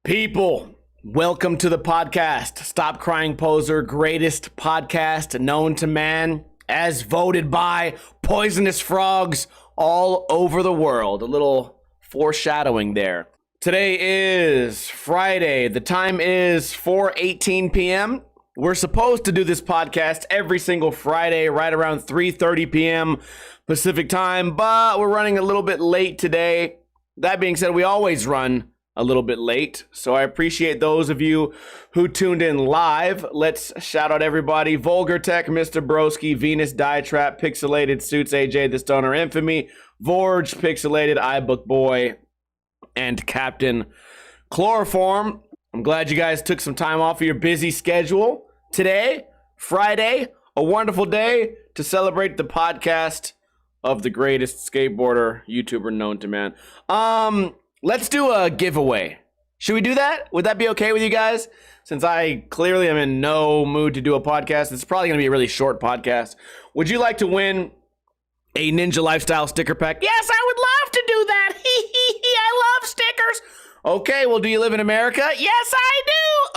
People, welcome to the podcast. Stop Crying Poser, greatest podcast known to man, as voted by poisonous frogs all over the world. A little foreshadowing there. Today is Friday. The time is 4:18 p.m. We're supposed to do this podcast every single Friday, right around 3:30 p.m. Pacific time, but we're running a little bit late today. That being said, we always run a little bit late, so I appreciate those of you who tuned in live. Let's shout out everybody: Vulgar Tech, Mr. Broski, Venus Dietrap, Pixelated Suits, AJ the Stoner Infamy, Vorge, Pixelated, iBook Boy, and Captain Chloroform. I'm glad you guys took some time off of your busy schedule today, Friday, a wonderful day to celebrate the podcast of the greatest skateboarder YouTuber known to man. Let's do a giveaway. Should we do that? Would that be okay with you guys? Since I clearly am in no mood to do a podcast, it's probably going to be a really short podcast. Would you like to win a Ninja Lifestyle sticker pack? Yes, I would love to do that. I love stickers. Okay, well, do you live in America? Yes, I do.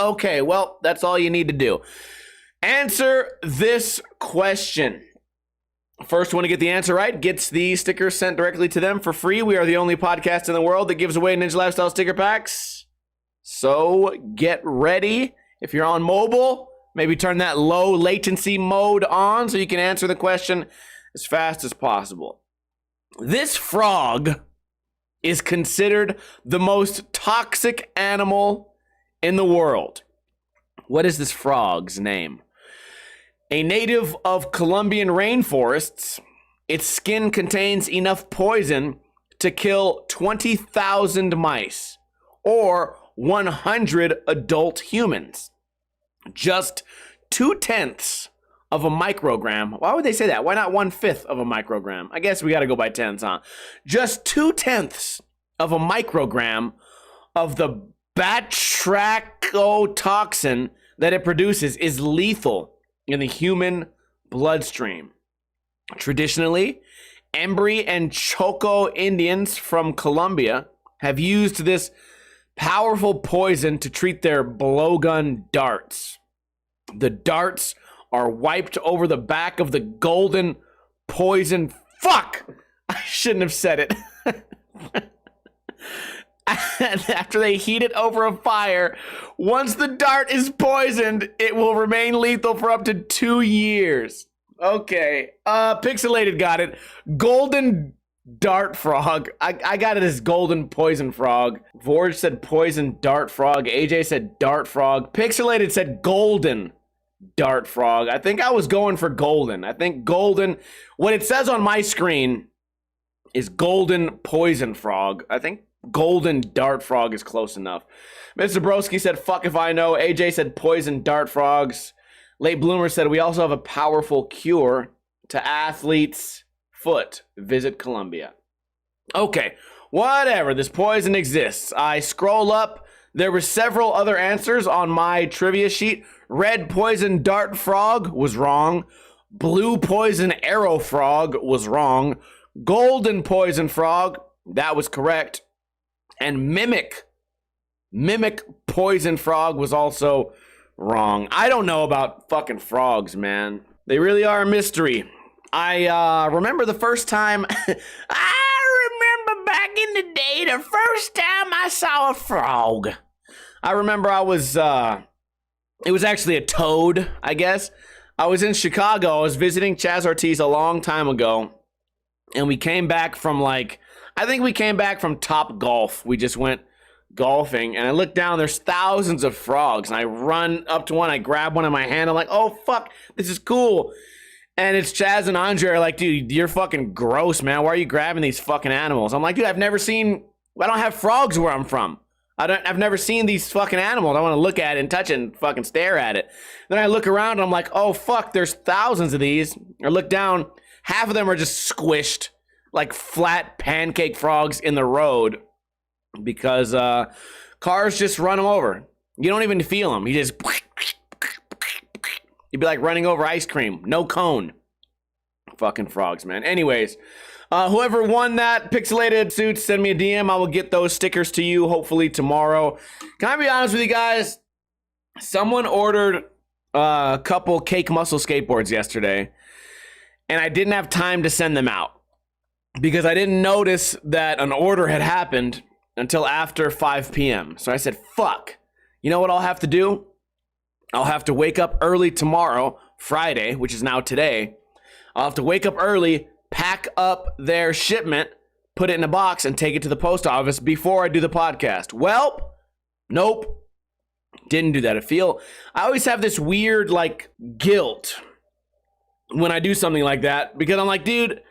Okay, well, that's all you need to do. Answer this question. First one to get the answer right gets the stickers sent directly to them for free. We are the only podcast in the world that gives away Ninja Lifestyle sticker packs. So get ready. If you're on mobile, maybe turn that low latency mode on so you can answer the question as fast as possible. This frog is considered the most toxic animal in the world. What is this frog's name? A native of Colombian rainforests, its skin contains enough poison to kill 20,000 mice or 100 adult humans. Just 0.2 of a microgram. Why would they say that? Why not 1/5 of a microgram? I guess we got to go by tenths, huh? Just 0.2 of a microgram of the batrachotoxin that it produces is lethal in the human bloodstream. Traditionally, Embry and Choco Indians from Colombia have used this powerful poison to treat their blowgun darts. The darts are wiped over the back of the golden poison. Fuck! I shouldn't have said it. And after they heat it over a fire, once the dart is poisoned, it will remain lethal for up to 2 years. Okay, Pixelated got it. Golden dart frog. I got it as golden poison frog. Vorge said poison dart frog. AJ said dart frog. Pixelated said golden dart frog. I think I was going for golden. I think golden, what it says on my screen is golden poison frog. I think golden dart frog is close enough. Mr. Broski said, fuck if I know. AJ said poison dart frogs. Late Bloomer said, we also have a powerful cure to athlete's foot. Visit Colombia. Okay, whatever. This poison exists. I scroll up. There were several other answers on my trivia sheet. Red poison dart frog was wrong. Blue poison arrow frog was wrong. Golden poison frog, that was correct. And mimic poison frog was also wrong. I don't know about fucking frogs, man. They really are a mystery. I remember the first time, I remember back in the day, the first time I saw a frog. I remember it was actually a toad, I guess. I was in Chicago. I was visiting Chaz Ortiz a long time ago. And we came back from I think we came back from Top Golf. We just went golfing, and I look down, there's thousands of frogs, and I run up to one, I grab one in my hand, I'm like, oh, fuck, this is cool. And it's Chaz and Andre are like, dude, you're fucking gross, man. Why are you grabbing these fucking animals? I'm like, dude, I don't have frogs where I'm from. I've never seen these fucking animals. I want to look at it and touch it and fucking stare at it. Then I look around, and I'm like, oh, fuck, there's thousands of these. I look down, half of them are just squished like flat pancake frogs in the road because cars just run them over. You don't even feel them. You just, you'd be like running over ice cream, no cone. Fucking frogs, man. Anyways, whoever won that pixelated suit, send me a DM. I will get those stickers to you hopefully tomorrow. Can I be honest with you guys? Someone ordered a couple Cake Muscle skateboards yesterday, and I didn't have time to send them out because I didn't notice that an order had happened until after 5 p.m. So I said, fuck. You know what I'll have to do? I'll have to wake up early tomorrow, Friday, which is now today. I'll have to wake up early, pack up their shipment, put it in a box, and take it to the post office before I do the podcast. Well, nope. Didn't do that. I always have this weird, like, guilt when I do something like that because I'm like, dude,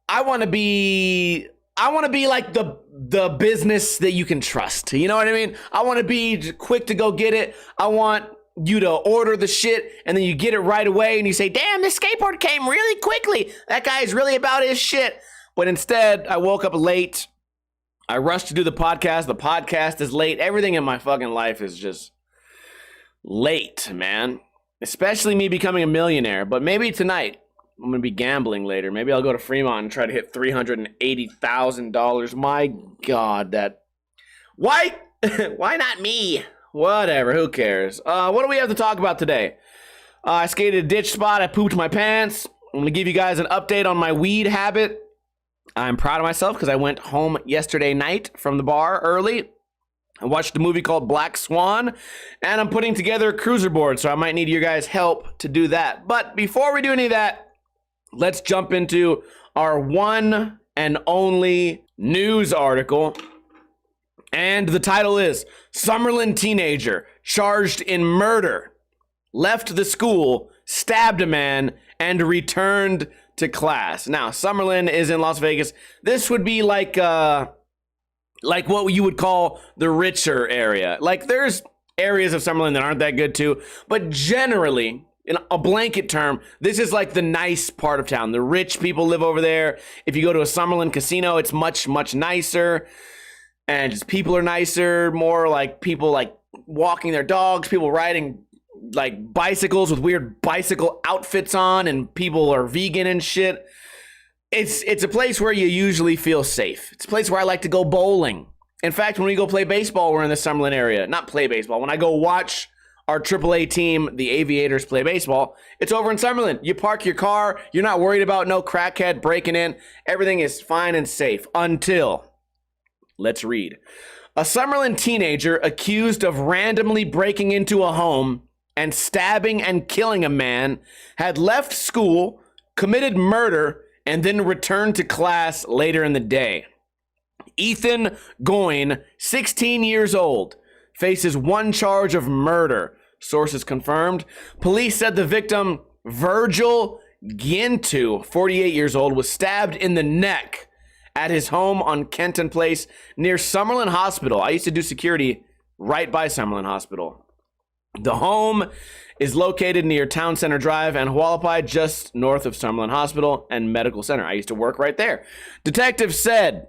I want to be like the business that you can trust. You know what I mean? I want to be quick to go get it. I want you to order the shit and then you get it right away and you say, damn, this skateboard came really quickly. That guy is really about his shit. But instead, I woke up late. I rushed to do the podcast. The podcast is late. Everything in my fucking life is just late, man. Especially me becoming a millionaire. But maybe tonight, I'm going to be gambling later. Maybe I'll go to Fremont and try to hit $380,000. My God, that... Why? Why not me? Whatever, who cares? What do we have to talk about today? I skated a ditch spot. I pooped my pants. I'm going to give you guys an update on my weed habit. I'm proud of myself because I went home yesterday night from the bar early. I watched a movie called Black Swan, and I'm putting together a cruiser board, so I might need your guys' help to do that. But before we do any of that, let's jump into our one and only news article. And the title is, Summerlin teenager charged in murder, left the school, stabbed a man, and returned to class. Now, Summerlin is in Las Vegas. This would be like what you would call the richer area. Like, there's areas of Summerlin that aren't that good too, but generally, in a blanket term, this is like the nice part of town. The rich people live over there. If you go to a Summerlin casino, it's much, much nicer. And just people are nicer, more like people like walking their dogs, people riding like bicycles with weird bicycle outfits on, and people are vegan and shit. It's a place where you usually feel safe. It's a place where I like to go bowling. In fact, when we go play baseball, we're in the Summerlin area. Not play baseball. When I go watch our AAA team, the Aviators, play baseball, it's over in Summerlin. You park your car. You're not worried about no crackhead breaking in. Everything is fine and safe until... Let's read. A Summerlin teenager accused of randomly breaking into a home and stabbing and killing a man had left school, committed murder, and then returned to class later in the day. Ethan Goyne, 16 years old, faces one charge of murder, sources confirmed. Police said the victim, Virgil Gintu, 48 years old, was stabbed in the neck at his home on Kenton Place near Summerlin Hospital. I used to do security right by Summerlin Hospital. The home is located near Town Center Drive and Hualapai, just north of Summerlin Hospital and Medical Center. I used to work right there. Detectives said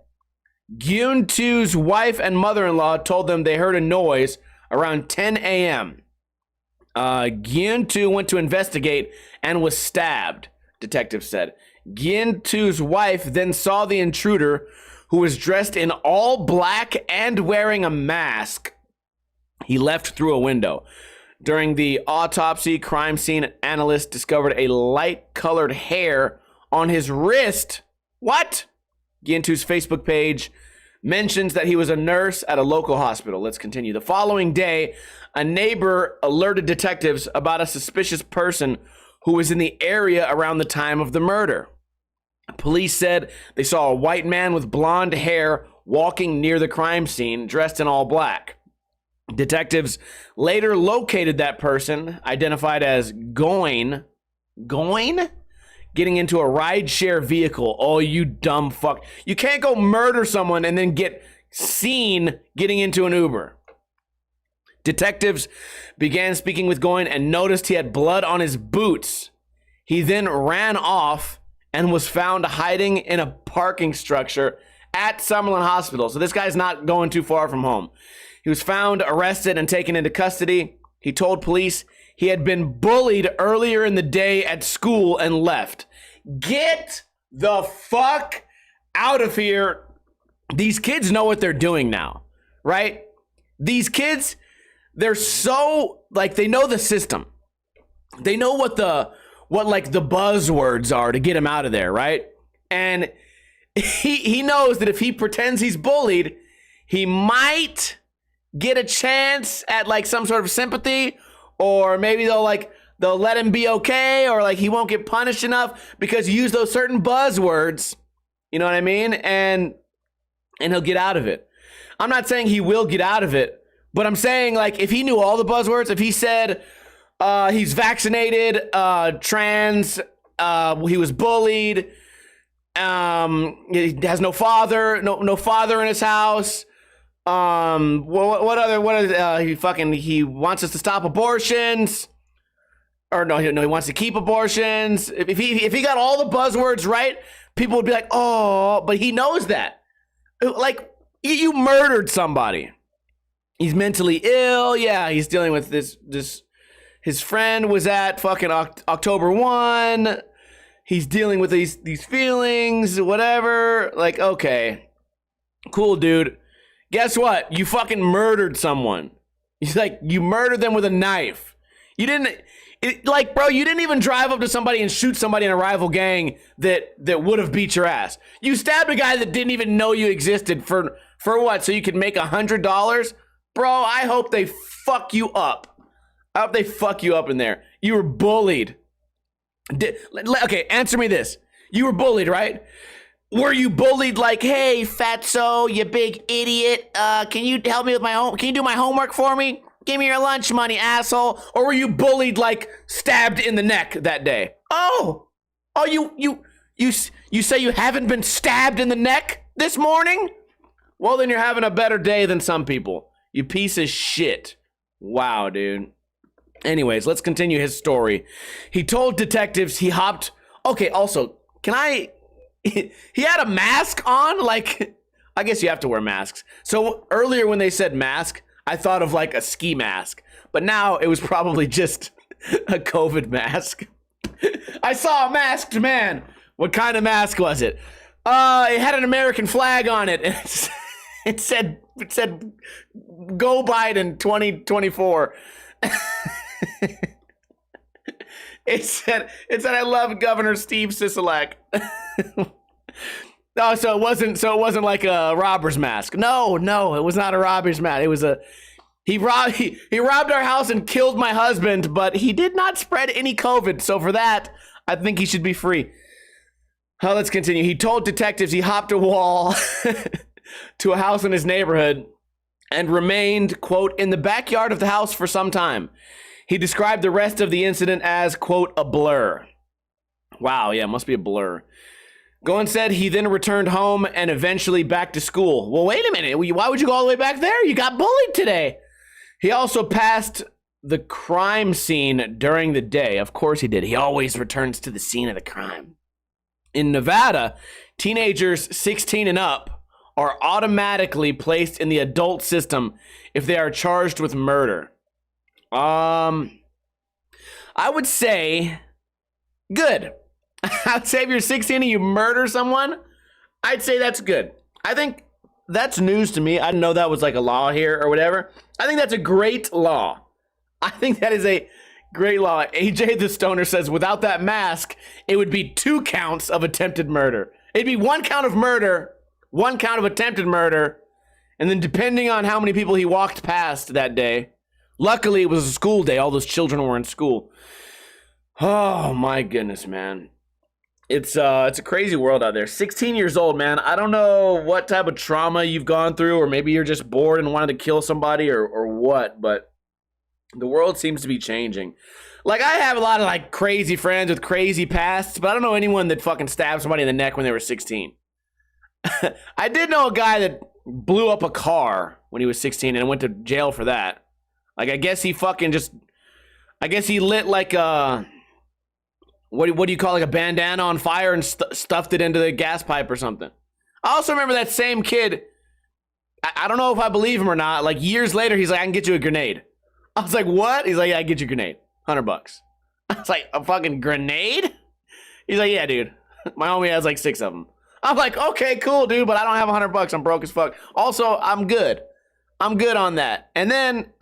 Gyuntu's wife and mother-in-law told them they heard a noise around 10 a.m. Gyuntu went to investigate and was stabbed, detectives said. Gintu's wife then saw the intruder, who was dressed in all black and wearing a mask. He left through a window. During the autopsy, crime scene analysts discovered a light-colored hair on his wrist. What? Gintu's Facebook page mentions that he was a nurse at a local hospital. Let's continue. The following day, a neighbor alerted detectives about a suspicious person who was in the area around the time of the murder. Police said they saw a white man with blonde hair walking near the crime scene, dressed in all black. Detectives later located that person, identified as Goyne, getting into a rideshare vehicle. Oh, you dumb fuck. You can't go murder someone and then get seen getting into an Uber. Detectives began speaking with Goyne and noticed he had blood on his boots. He then ran off and was found hiding in a parking structure at Summerlin Hospital. So this guy's not going too far from home. He was found, arrested, and taken into custody. He told police he had been bullied earlier in the day at school and left. Get the fuck out of here. These kids know what they're doing now, right? These kids, they're so, like, they know the system. They know what the buzzwords are to get him out of there, right? And he knows that if he pretends he's bullied, he might get a chance at like some sort of sympathy, or maybe they'll let him be okay, or like he won't get punished enough because he used those certain buzzwords. You know what I mean? And he'll get out of it. I'm not saying he will get out of it, but I'm saying, like, if he knew all the buzzwords, if he said he's vaccinated, trans, he was bullied, he has no father, no father in his house. What other he wants us to stop abortions, or no, he wants to keep abortions. If he got all the buzzwords right, people would be like, oh, but he knows that. Like, you murdered somebody. He's mentally ill. Yeah, he's dealing with this. His friend was at fucking October 1. He's dealing with these feelings, whatever. Like, okay, cool, dude. Guess what? You fucking murdered someone. He's like, you murdered them with a knife. You didn't, bro, you didn't even drive up to somebody and shoot somebody in a rival gang that would have beat your ass. You stabbed a guy that didn't even know you existed for what? So you could make $100? Bro, I hope they fuck you up. I hope they fuck you up in there. You were bullied. Okay, answer me this. You were bullied, right? Were you bullied like, hey, fatso, you big idiot, can you help me with can you do my homework for me? Give me your lunch money, asshole. Or were you bullied, like, stabbed in the neck that day? Oh, you say you haven't been stabbed in the neck this morning? Well, then you're having a better day than some people. You piece of shit. Wow, dude. Anyways, let's continue his story. He told detectives he hopped... Okay, also, he had a mask on? Like, I guess you have to wear masks. So earlier when they said mask, I thought of like a ski mask. But now it was probably just a COVID mask. I saw a masked man. What kind of mask was it? It had an American flag on it. It said "Go Biden 2024." It said I love Governor Steve Sisolak. No, so it wasn't like a robber's mask. No, it was not a robber's mask. It was he robbed our house and killed my husband, but he did not spread any COVID. So for that, I think he should be free. Let's continue. He told detectives he hopped a wall to a house in his neighborhood and remained, quote, in the backyard of the house for some time. He described the rest of the incident as, quote, a blur. Wow, yeah, it must be a blur. Goen said he then returned home and eventually back to school. Well, wait a minute. Why would you go all the way back there? You got bullied today. He also passed the crime scene during the day. Of course he did. He always returns to the scene of the crime. In Nevada, teenagers 16 and up are automatically placed in the adult system if they are charged with murder. I would say good. I'd say if you're 16 and you murder someone, I'd say that's good. I think that's news to me. I didn't know that was like a law here or whatever. I think that's a great law. I think that is a great law. AJ the Stoner says without that mask, it would be 2 counts of attempted murder. It'd be 1 count of murder, 1 count of attempted murder, and then depending on how many people he walked past that day. Luckily, it was a school day. All those children were in school. Oh, my goodness, man. It's a crazy world out there. 16 years old, man. I don't know what type of trauma you've gone through, or maybe you're just bored and wanted to kill somebody or what, but the world seems to be changing. Like, I have a lot of, like, crazy friends with crazy pasts, but I don't know anyone that fucking stabbed somebody in the neck when they were 16. I did know a guy that blew up a car when he was 16 and went to jail for that. Like, I guess he lit like a, what do you call, like a bandana on fire and stuffed it into the gas pipe or something. I also remember that same kid, I don't know if I believe him or not, like years later, he's like, I can get you a grenade. I was like, what? He's like, yeah, I can get you a grenade, $100. I was like, a fucking grenade? He's like, yeah, dude. My homie has like 6 of them. I'm like, okay, cool, dude, but I don't have $100. I'm broke as fuck. Also, I'm good. I'm good on that. And then,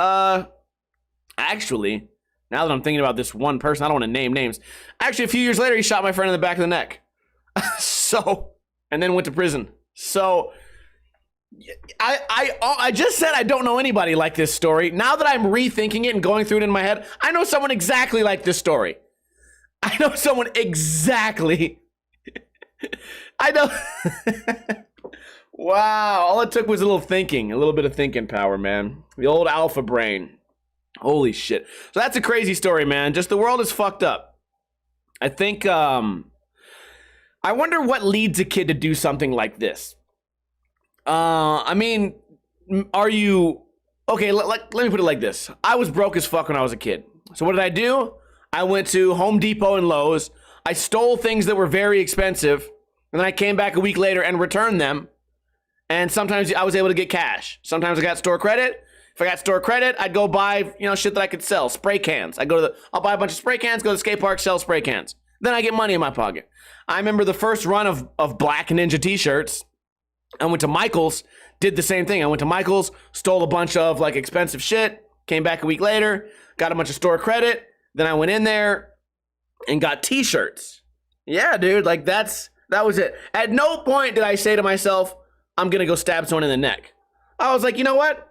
actually, now that I'm thinking about this one person, I don't want to name names. Actually, a few years later, he shot my friend in the back of the neck. And then went to prison. So, I just said I don't know anybody like this story. Now that I'm rethinking it and going through it in my head, I know someone exactly like this story. I know someone exactly. I know. Wow. All it took was a little bit of thinking power, man. The old alpha brain. Holy shit. So that's a crazy story, man. Just the world is fucked up. I think, I wonder what leads a kid to do something like this. I mean, are you, okay, let me put it like this. I was broke as fuck when I was a kid. So what did I do? I went to Home Depot and Lowe's. I stole things that were very expensive. And then I came back a week later and returned them. And sometimes I was able to get cash. Sometimes I got store credit. If I got store credit, I'd go buy, shit that I could sell. Spray cans. I'll buy a bunch of spray cans, go to the skate park, sell spray cans. Then I get money in my pocket. I remember the first run of Black Ninja t-shirts. I went to Michael's, did the same thing. I went to Michael's, stole a bunch of like expensive shit, came back a week later, got a bunch of store credit. Then I went in there and got t-shirts. Yeah, dude, like that was it. At no point did I say to myself, I'm going to go stab someone in the neck. I was like, you know what?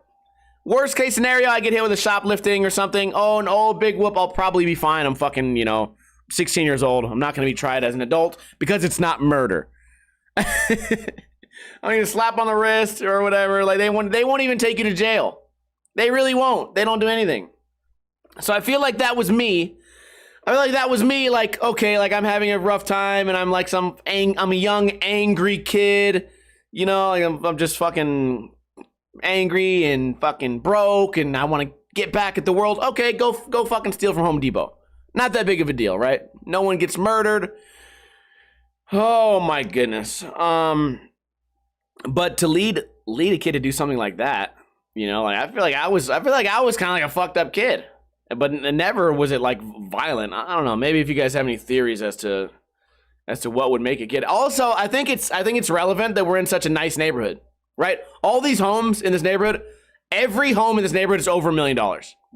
Worst case scenario, I get hit with a shoplifting or something. Oh, no, big whoop. I'll probably be fine. I'm fucking, 16 years old. I'm not going to be tried as an adult because it's not murder. I mean, a slap on the wrist or whatever. Like they won't even take you to jail. They really won't. They don't do anything. So I feel like that was me. Like, okay, like I'm having a rough time and I'm like I'm a young, angry kid. Like I'm just fucking angry and fucking broke and I want to get back at the world. Okay, go fucking steal from Home Depot. Not that big of a deal, right? No one gets murdered. Oh my goodness. But to lead a kid to do something like that, like I feel like I was kind of like a fucked up kid. But never was it like violent. I don't know. Maybe if you guys have any theories as to what would make a kid. Also, I think it's relevant that we're in such a nice neighborhood, right? All these homes in this neighborhood, every home in this neighborhood is over $1 million,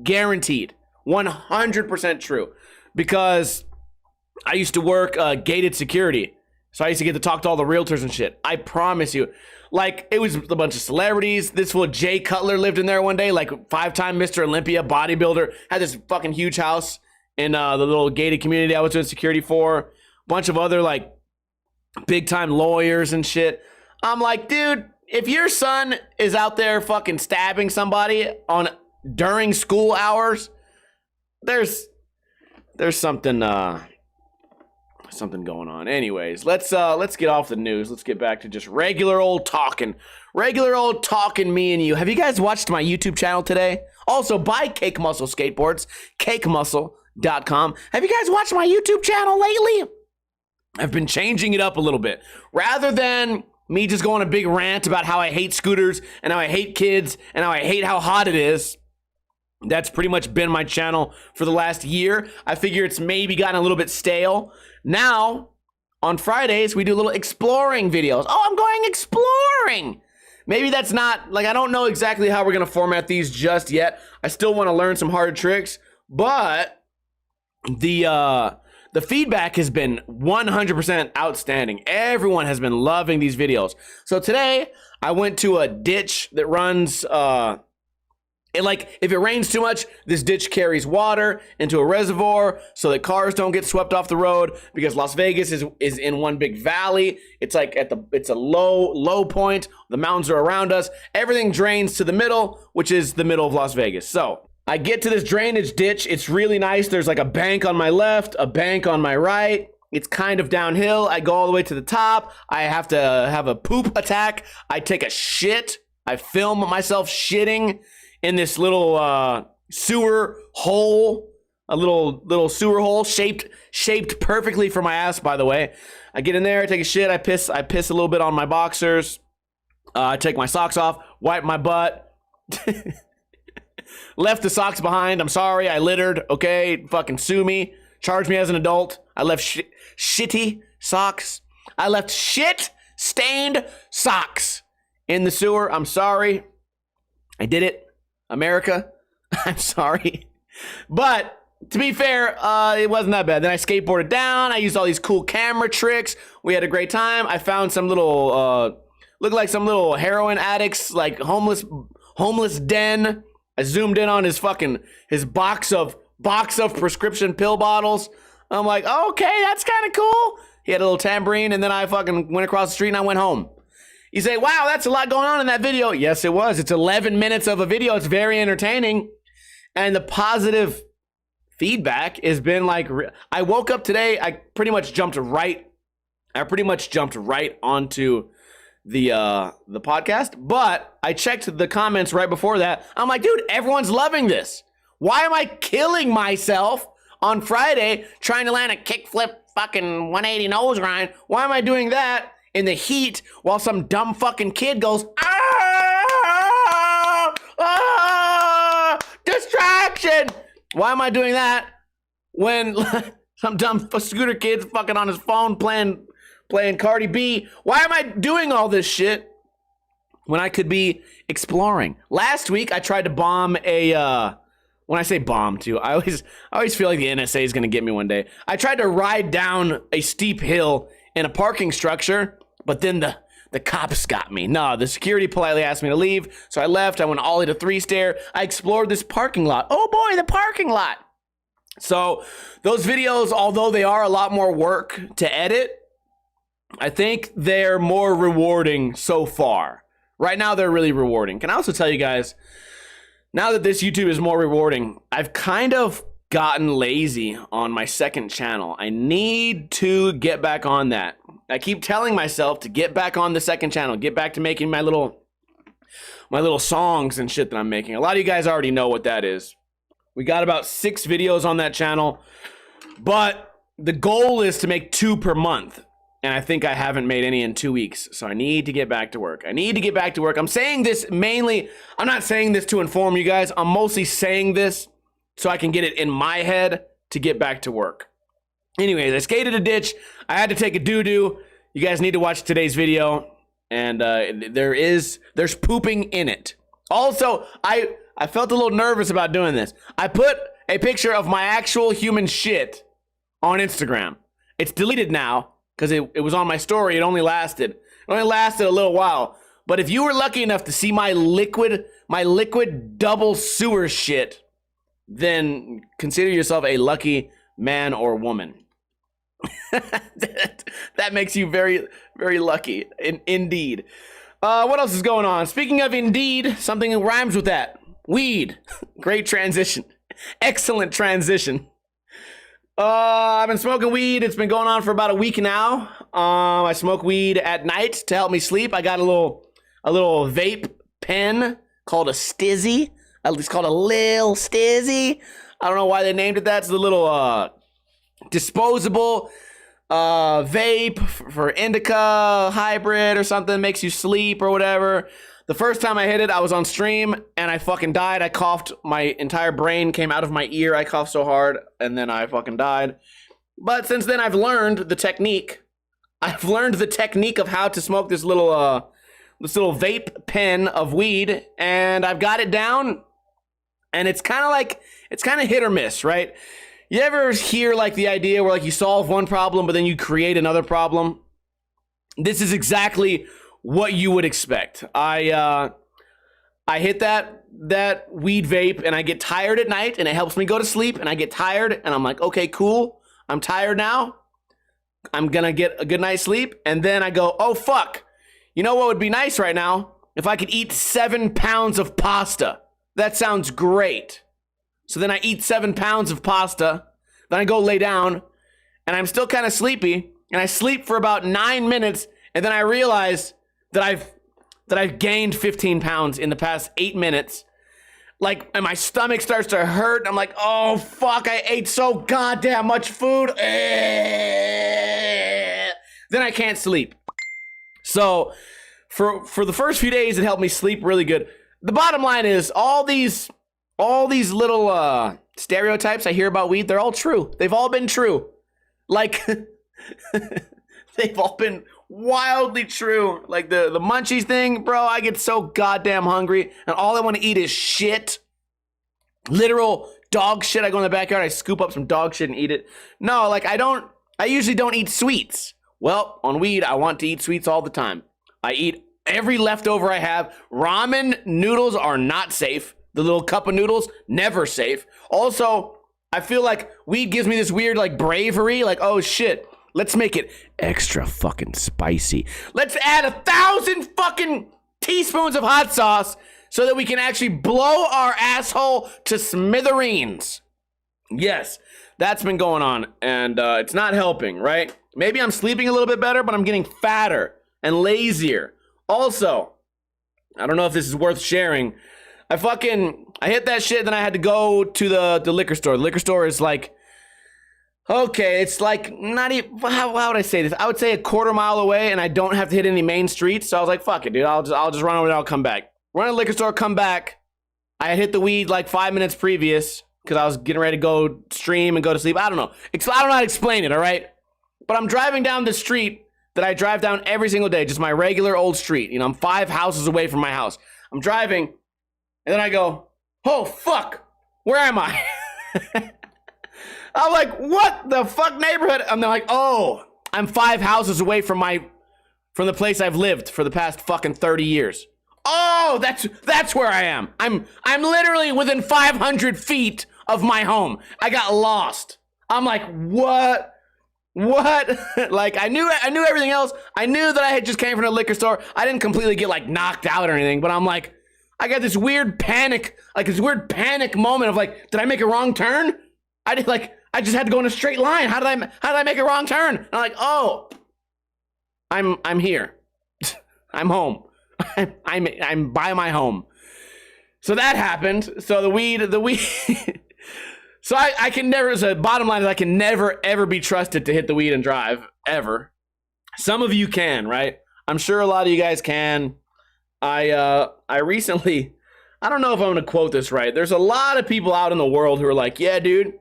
guaranteed, 100% true. Because I used to work gated security, so I used to get to talk to all the realtors and shit. I promise you. Like, it was a bunch of celebrities. This fool Jay Cutler lived in there one day, like 5-time Mr. Olympia bodybuilder. Had this fucking huge house in the little gated community I was doing security for. Bunch of other, like, big-time lawyers and shit. I'm like, dude, if your son is out there fucking stabbing somebody during school hours, there's something going on. Anyways, let's get off the news. Let's get back to just regular old talking me and you. Have you guys watched my YouTube channel today? Also, buy Cake Muscle skateboards, cakemuscle.com. Have you guys watched my YouTube channel lately? I've been changing it up a little bit. Rather than me just going a big rant about how I hate scooters and how I hate kids and how I hate how hot it is, that's pretty much been my channel for the last year. I figure it's maybe gotten a little bit stale. Now, on Fridays, we do little exploring videos. Oh, I'm going exploring. Maybe that's not, like, I don't know exactly how we're going to format these just yet. I still want to learn some hard tricks, but the feedback has been 100% outstanding. Everyone has been loving these videos. So today, I went to a ditch that runs, if it rains too much, this ditch carries water into a reservoir so that cars don't get swept off the road, because Las Vegas is in one big valley. It's like it's a low point. The mountains are around us. Everything drains to the middle, which is the middle of Las Vegas. So I get to this drainage ditch. It's really nice. There's like a bank on my left, a bank on my right. It's kind of downhill. I go all the way to the top. I have to have a poop attack. I take a shit. I film myself shitting in this little sewer hole, a little sewer hole shaped perfectly for my ass, by the way. I get in there, I take a shit, I piss a little bit on my boxers. I take my socks off, wipe my butt. Left the socks behind. I'm sorry, I littered. Okay, fucking sue me. charge me as an adult. I left shitty socks. I left shit-stained socks in the sewer. I'm sorry. I did it. America, I'm sorry. But to be fair, it wasn't that bad. Then I skateboarded down. I used all these cool camera tricks. We had a great time. I found some little, looked like some little heroin addicts, like homeless den. I zoomed in on his box of prescription pill bottles. I'm like, okay, that's kind of cool. He had a little tambourine, and then I fucking went across the street and I went home. You say, wow, that's a lot going on in that video. Yes, it was. It's 11 minutes of a video. It's very entertaining. And the positive feedback has been like, I woke up today, I pretty much jumped right onto the podcast, but I checked the comments right before that. I'm like, dude, everyone's loving this. Why am I killing myself on Friday trying to land a kickflip fucking 180 nose grind? Why am I doing that in the heat while some dumb fucking kid goes, distraction? Why am I doing that when some dumb scooter kid's fucking on his phone playing Cardi B? Why am I doing all this shit when I could be exploring? Last week, I tried to bomb when I say bomb too, I always feel like the NSA is going to get me one day. I tried to ride down a steep hill in a parking structure, but then the cops got me. No, the security politely asked me to leave, so I left. I went ollie to 3-stair. I explored this parking lot. Oh boy, the parking lot. So those videos, although they are a lot more work to edit, I think they're more rewarding so far. Right now, they're really rewarding. Can I also tell you guys, now that this YouTube is more rewarding, I've kind of gotten lazy on my second channel. I need to get back on that. I keep telling myself to get back on the second channel, get back to making my little songs and shit that I'm making. A lot of you guys already know what that is. We got about 6 videos on that channel, but the goal is to make 2 per month. And I think I haven't made any in 2 weeks. So I need to get back to work. I'm saying this mainly, I'm not saying this to inform you guys. I'm mostly saying this so I can get it in my head to get back to work. Anyways, I skated a ditch. I had to take a doo-doo. You guys need to watch today's video. And there's pooping in it. Also, I felt a little nervous about doing this. I put a picture of my actual human shit on Instagram. It's deleted now, because it was on my story. It only lasted a little while. But if you were lucky enough to see my liquid double sewer shit, then consider yourself a lucky man or woman. that makes you very, very lucky, indeed. What else is going on? Speaking of indeed, something that rhymes with that. Weed. Great transition. Excellent transition. I've been smoking weed. It's been going on for about a week now. I smoke weed at night to help me sleep. I got a little vape pen called a Stizzy. It's called a Lil Stizzy. I don't know why they named it that. It's a little disposable vape for indica hybrid or something. Makes you sleep or whatever. The first time I hit it, I was on stream and I fucking died. I coughed. My entire brain came out of my ear. I coughed so hard and then I fucking died. But since then, I've learned the technique. I've learned the technique of how to smoke this little vape pen of weed, and I've got it down. And it's kind of hit or miss, right? You ever hear like the idea where like you solve one problem, but then you create another problem? This is exactly what you would expect. I hit that weed vape and I get tired at night and it helps me go to sleep, and I get tired and I'm like, okay, cool. I'm tired now. I'm gonna get a good night's sleep. And then I go, oh fuck. You know what would be nice right now? If I could eat 7 pounds of pasta. That sounds great. So then I eat 7 pounds of pasta. Then I go lay down and I'm still kind of sleepy. And I sleep for about 9 minutes. And then I realize that I've gained 15 pounds in the past 8 minutes. Like, and my stomach starts to hurt. I'm like, oh, fuck, I ate so goddamn much food. Then I can't sleep. So for the first few days, it helped me sleep really good. The bottom line is all these all these little stereotypes I hear about weed, they're all true. They've all been true. Like, they've all been wildly true. Like the munchies thing, bro, I get so goddamn hungry and all I want to eat is shit. Literal dog shit. I go in the backyard, I scoop up some dog shit and eat it. No, like I usually don't eat sweets. Well, on weed, I want to eat sweets all the time. I eat every leftover I have. Ramen noodles are not safe. The little cup of noodles, never safe. Also, I feel like weed gives me this weird like bravery, like, oh shit, let's make it extra fucking spicy. Let's add 1,000 fucking teaspoons of hot sauce so that we can actually blow our asshole to smithereens. Yes, that's been going on, and it's not helping, right? Maybe I'm sleeping a little bit better, but I'm getting fatter and lazier. Also, I don't know if this is worth sharing. I hit that shit, then I had to go to the liquor store. The liquor store is like, okay, it's like not even, how would I say this? I would say a quarter mile away, and I don't have to hit any main streets. So I was like, fuck it, dude. I'll just run over there, I'll come back. Run to the liquor store, come back. I had hit the weed like 5 minutes previous because I was getting ready to go stream and go to sleep. I don't know. I don't know how to explain it, all right? But I'm driving down the street that I drive down every single day, just my regular old street. You know, I'm 5 houses away from my house. I'm driving, and then I go, oh, fuck, where am I? I'm like, what the fuck neighborhood? And they're like, oh, I'm 5 houses away from the place I've lived for the past fucking 30 years. Oh, that's where I am. I'm literally within 500 feet of my home. I got lost. I'm like, what? Like, I knew everything else. I knew that I had just came from the liquor store. I didn't completely get like knocked out or anything, but I'm like, I got this weird panic moment of like, did I make a wrong turn? I just had to go in a straight line. How did I make a wrong turn? And I'm like, oh, I'm here. I'm home. I'm by my home. So that happened. So the weed. So I can never, so bottom line is I can never, ever be trusted to hit the weed and drive, ever. Some of you can, right? I'm sure a lot of you guys can. I recently, I don't know if I'm going to quote this right. There's a lot of people out in the world who are like, yeah, dude,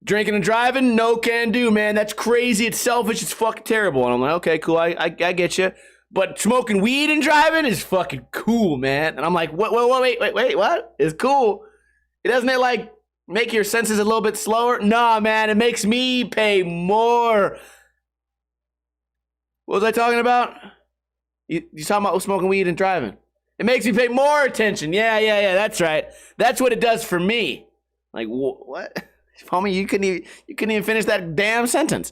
drinking and driving, no can do, man. That's crazy. It's selfish. It's fucking terrible. And I'm like, okay, cool. I get you. But smoking weed and driving is fucking cool, man. And I'm like, wait, what? It's cool. Doesn't it like make your senses a little bit slower? Nah, man, it makes me pay more. What was I talking about? You talking about smoking weed and driving? It makes me pay more attention. Yeah, that's right. That's what it does for me. Like, what? Homie, you couldn't even finish that damn sentence.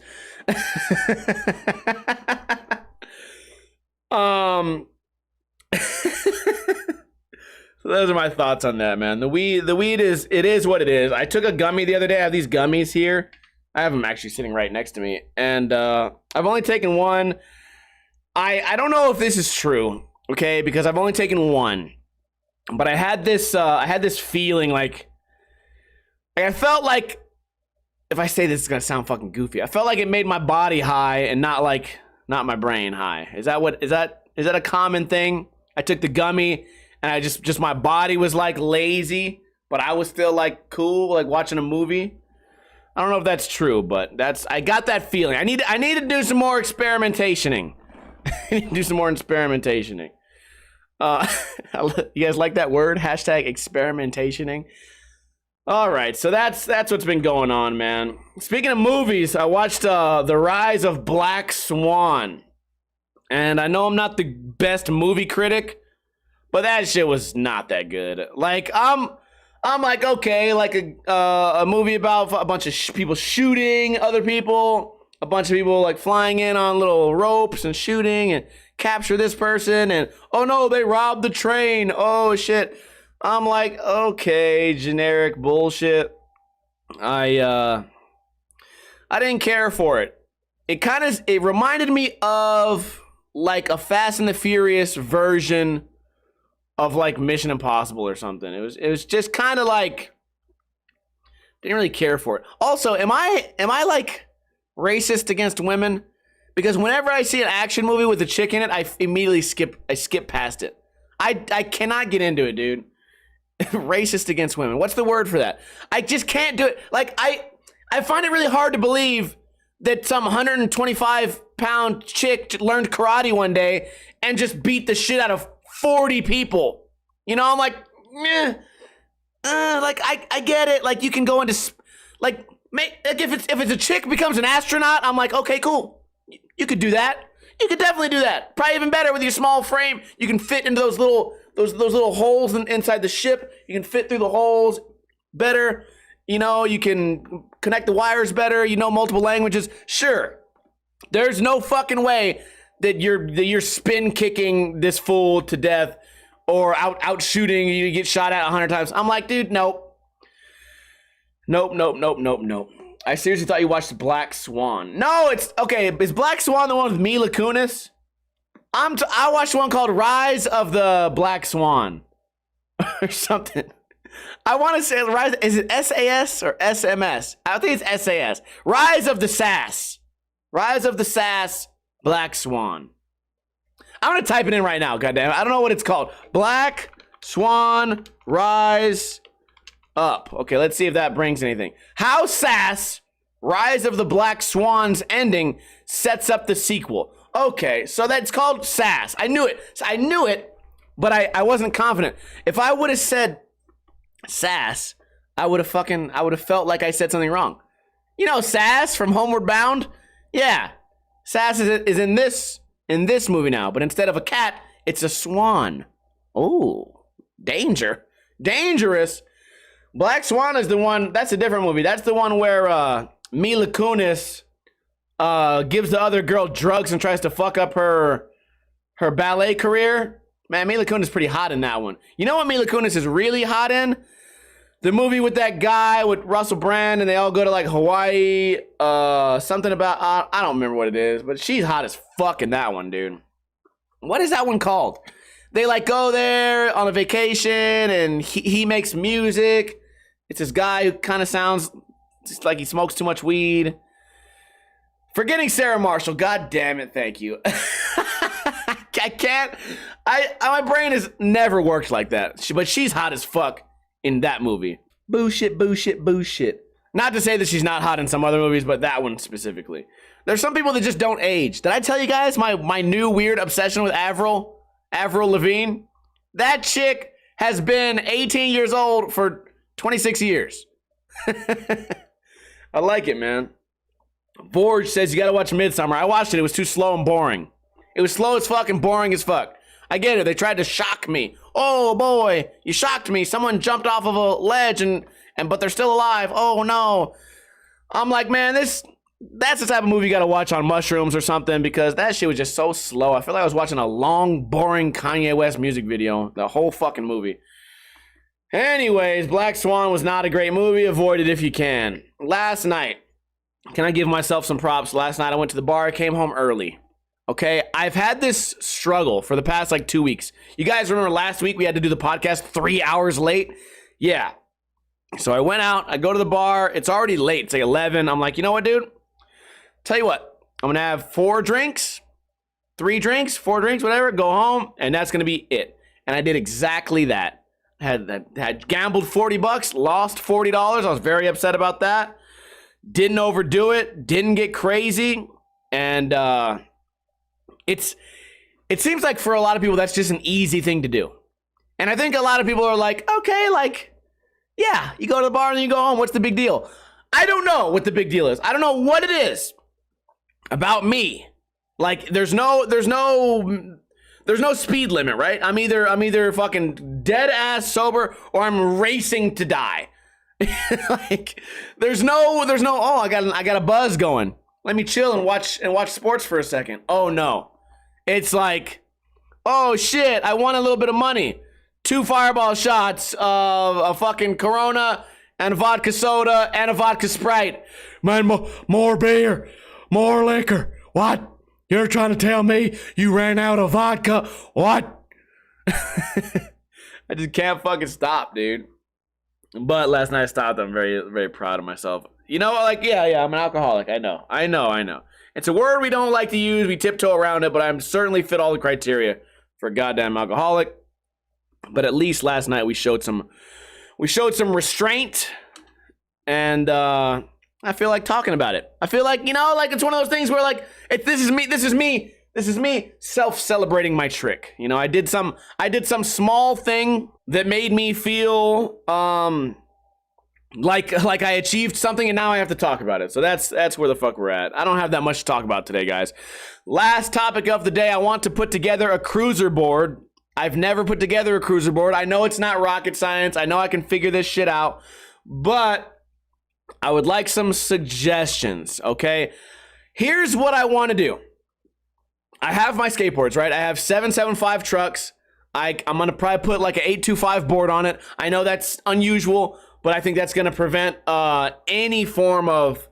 So those are my thoughts on that, man. The weed is what it is. I took a gummy the other day. I have these gummies here. I have them actually sitting right next to me, and I've only taken one. I don't know if this is true, okay, because I've only taken one, but I had this feeling like I felt like, if I say this, it's gonna sound fucking goofy. I felt like it made my body high and not my brain high. Is that a common thing? I took the gummy and I just my body was like lazy, but I was still like cool, like watching a movie. I don't know if that's true, but I got that feeling. I need to do some more experimentationing. I need to do some more experimentationing. You guys like that word? Hashtag experimentationing. All right, so that's what's been going on, man. Speaking of movies, I watched The Rise of Black Swan. And I know I'm not the best movie critic, but that shit was not that good. Like, I'm like, okay, like a movie about a bunch of people shooting other people, a bunch of people like flying in on little ropes and shooting and capture this person, and oh no, they robbed the train. Oh shit. I'm like, okay, generic bullshit. I didn't care for it. It reminded me of like a Fast and the Furious version of like Mission Impossible or something. It was just kind of like, didn't really care for it. Also, am I like racist against women? Because whenever I see an action movie with a chick in it, I immediately skip past it. I cannot get into it, dude. Racist against women. What's the word for that? I just can't do it. Like, I find it really hard to believe that some 125-pound chick learned karate one day and just beat the shit out of 40 people. You know, I'm like, like I get it. Like, you can go into like if it's a chick becomes an astronaut, I'm like, okay, cool. You could do that. You could definitely do that. Probably even better with your small frame. You can fit into those little holes inside the ship. You can fit through the holes better. You know, you can connect the wires better. You know multiple languages. Sure. There's no fucking way that you're spin kicking this fool to death or out shooting you get shot at 100 times. I'm like, dude, nope. Nope. I seriously thought you watched Black Swan. No, it's okay. Is Black Swan the one with Mila Kunis? I watched one called Rise of the Black Swan or something. I want to say Rise. Is it SAS or SMS? I think it's SAS. Rise of the Sass. Rise of the Sass. Black Swan. I'm gonna type it in right now. Goddamn, I don't know what it's called. Black Swan Rise Up. Okay, let's see if that brings anything. How Sass Rise of the Black Swans ending sets up the sequel. Okay, so that's called Sass. I knew it, but I wasn't confident. If I would have said Sass, I would have felt like I said something wrong. You know Sass from Homeward Bound? Yeah. Sass is in this movie now, but instead of a cat, it's a swan. Oh, dangerous. Black Swan is the one, that's a different movie. That's the one where Mila Kunis gives the other girl drugs and tries to fuck up her ballet career. Man, Mila Kunis is pretty hot in that one. You know what Mila Kunis is really hot in? The movie with that guy with Russell Brand and they all go to like Hawaii. Something about, I don't remember what it is, but she's hot as fuck in that one, dude. What is that one called? They like go there on a vacation and he makes music. It's this guy who kind of sounds just like he smokes too much weed. Forgetting Sarah Marshall. God damn it. Thank you. I can't. My brain has never worked like that. But she's hot as fuck in that movie. Bullshit. Not to say that she's not hot in some other movies, but that one specifically. There's some people that just don't age. Did I tell you guys my new weird obsession with Avril Lavigne? That chick has been 18 years old for 26 years. I like it, man. Vorge says you gotta watch Midsummer. I watched it. It was too slow and boring. It was slow as fuck and boring as fuck. I get it. They tried to shock me. Oh boy, you shocked me. Someone jumped off of a ledge but they're still alive. Oh no. I'm like, man, that's the type of movie you gotta watch on mushrooms or something because that shit was just so slow. I feel like I was watching a long, boring Kanye West music video. The whole fucking movie. Anyways, Black Swan was not a great movie. Avoid it if you can. Last night, can I give myself some props? Last night I went to the bar. I came home early. Okay, I've had this struggle for the past like 2 weeks. You guys remember last week we had to do the podcast 3 hours late? Yeah. So I went out. I go to the bar. It's already late. It's like 11. I'm like, you know what, dude? Tell you what. I'm going to have 4 drinks, 3 drinks, 4 drinks, whatever. Go home, and that's going to be it. And I did exactly that. Had gambled $40, lost $40. I was very upset about that. Didn't overdo it. Didn't get crazy. And it seems like for a lot of people, that's just an easy thing to do. And I think a lot of people are like, okay, like, yeah, you go to the bar and then you go home. What's the big deal? I don't know what the big deal is. I don't know what it is about me. Like, there's no speed limit, right? I'm either fucking dead ass sober or I'm racing to die. Like, there's no, oh, I got a buzz going. Let me chill and watch sports for a second. Oh no. It's like, oh shit, I won a little bit of money. 2 fireball shots of a fucking Corona and a vodka soda and a vodka Sprite. Man, more beer, more liquor. What? You're trying to tell me you ran out of vodka? What? I just can't fucking stop, dude. But last night I stopped. I'm very, very proud of myself. You know, like, yeah, I'm an alcoholic. I know. It's a word we don't like to use. We tiptoe around it, but I'm certainly fit all the criteria for a goddamn alcoholic. But at least last night we showed some restraint, and I feel like talking about it. I feel like, like it's one of those things where like this is me self-celebrating my trick. I did some small thing that made me feel like I achieved something, and now I have to talk about it. So that's where the fuck we're at. I don't have that much to talk about today, guys. Last topic of the day, I want to put together a cruiser board. I've never put together a cruiser board. I know it's not rocket science. I know I can figure this shit out, but I would like some suggestions, okay? Here's what I want to do. I have my skateboards, right? I have 775 trucks. I'm going to probably put like an 825 board on it. I know that's unusual, but I think that's going to prevent any form of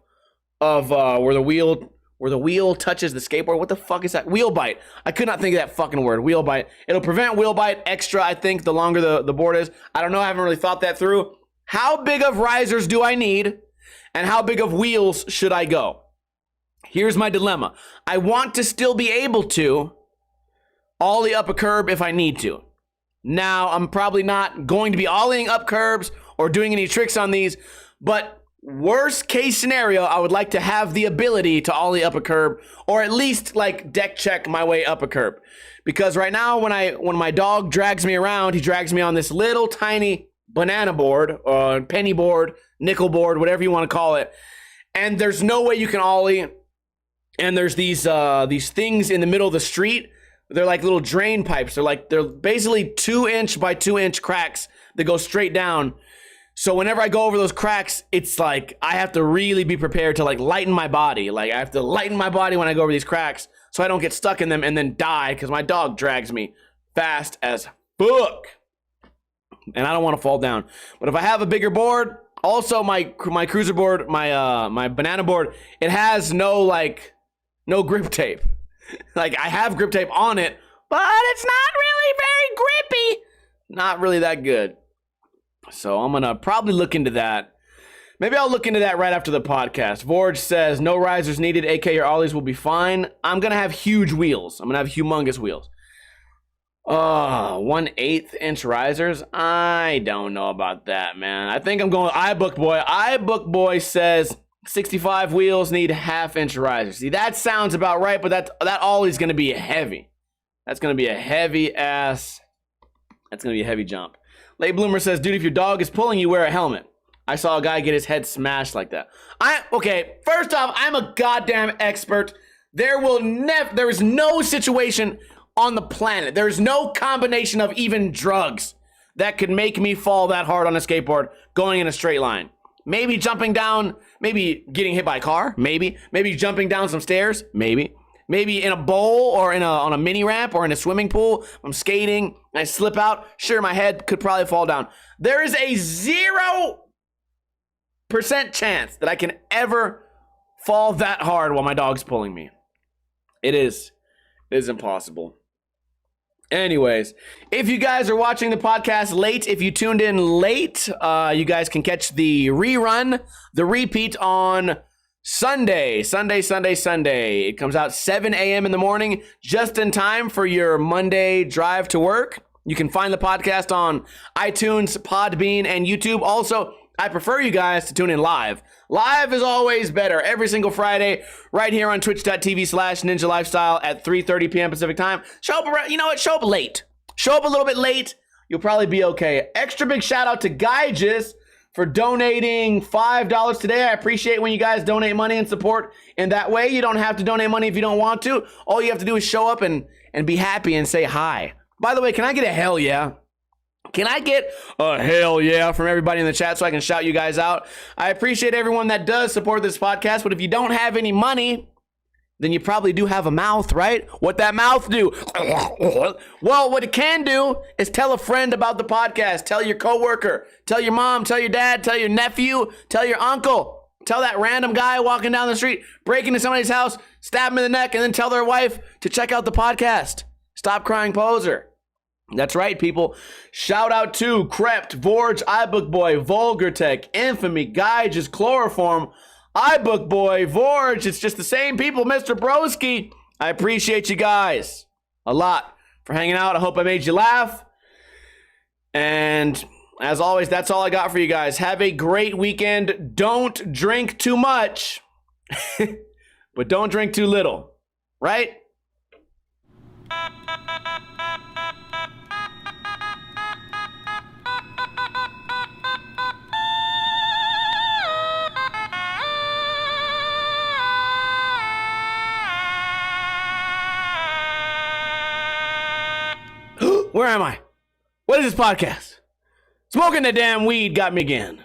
where the wheel touches the skateboard. What the fuck is that? Wheel bite. I could not think of that fucking word. Wheel bite. It'll prevent wheel bite extra, I think, the longer the board is. I don't know. I haven't really thought that through. How big of risers do I need? And how big of wheels should I go? Here's my dilemma. I want to still be able to ollie up a curb if I need to. Now, I'm probably not going to be ollieing up curbs or doing any tricks on these, but worst case scenario, I would like to have the ability to ollie up a curb, or at least like deck check my way up a curb. Because right now, when my dog drags me around, he drags me on this little tiny banana board, penny board, nickel board, whatever you want to call it. And there's no way you can ollie. And there's these things in the middle of the street. They're like little drain pipes. They're basically 2-inch by 2-inch cracks that go straight down. So whenever I go over those cracks, it's like I have to really be prepared to like lighten my body. Like I have to lighten my body when I go over these cracks so I don't get stuck in them and then die because my dog drags me fast as fuck. And I don't want to fall down. But if I have a bigger board, also my cruiser board, my banana board, it has no grip tape. Like I have grip tape on it, but it's not really very grippy. Not really that good. So I'm going to probably look into that. Maybe I'll look into that right after the podcast. Vorge says, no risers needed, AK your ollies will be fine. I'm going to have huge wheels. I'm going to have humongous wheels. 1/8 inch risers? I don't know about that, man. I think I'm going with iBook Boy. iBook Boy says 65 wheels need 1/2 inch risers. See, that sounds about right, but that ollie's going to be heavy. That's going to be a heavy jump. Late Bloomer says, dude, if your dog is pulling you, wear a helmet. I saw a guy get his head smashed like that. Okay, first off, I'm a goddamn expert. There is no situation on the planet. There's no combination of even drugs that could make me fall that hard on a skateboard going in a straight line. Maybe jumping down, maybe getting hit by a car, maybe jumping down some stairs, maybe in a bowl or on a mini ramp or in a swimming pool. I'm skating and I slip out. Sure, my head could probably fall down. There is a 0% chance that I can ever fall that hard while my dog's pulling me. It is impossible. Anyways, if you guys are watching the podcast late, if you tuned in late, you guys can catch the repeat on Sunday. It comes out 7 a.m. in the morning, just in time for your Monday drive to work. You can find the podcast on iTunes, Podbean, and YouTube. Also, I prefer you guys to tune in live. Live is always better. Every single Friday, right here on twitch.tv/Ninja Lifestyle at 3:30 p.m. Pacific time. Show up, show up late. Show up a little bit late. You'll probably be okay. Extra big shout out to Guyges for donating $5 today. I appreciate when you guys donate money and support in that way. You don't have to donate money if you don't want to. All you have to do is show up and be happy and say hi. By the way, can I get a hell yeah? Can I get a hell yeah from everybody in the chat so I can shout you guys out? I appreciate everyone that does support this podcast, but if you don't have any money, then you probably do have a mouth, right? What that mouth do? Well, what it can do is tell a friend about the podcast. Tell your coworker. Tell your mom. Tell your dad. Tell your nephew. Tell your uncle. Tell that random guy walking down the street, break into somebody's house, stab him in the neck, and then tell their wife to check out the podcast. Stop Crying Poser. That's right, people. Shout out to Crept, Vorge, iBook Boy, Vulgar Tech, Infamy, Guyges, Chloroform, iBook Boy, Vorge. It's just the same people, Mr. Broski. I appreciate you guys a lot for hanging out. I hope I made you laugh. And as always, that's all I got for you guys. Have a great weekend. Don't drink too much, but don't drink too little, right? Where am I? What is this podcast? Smoking the damn weed got me again.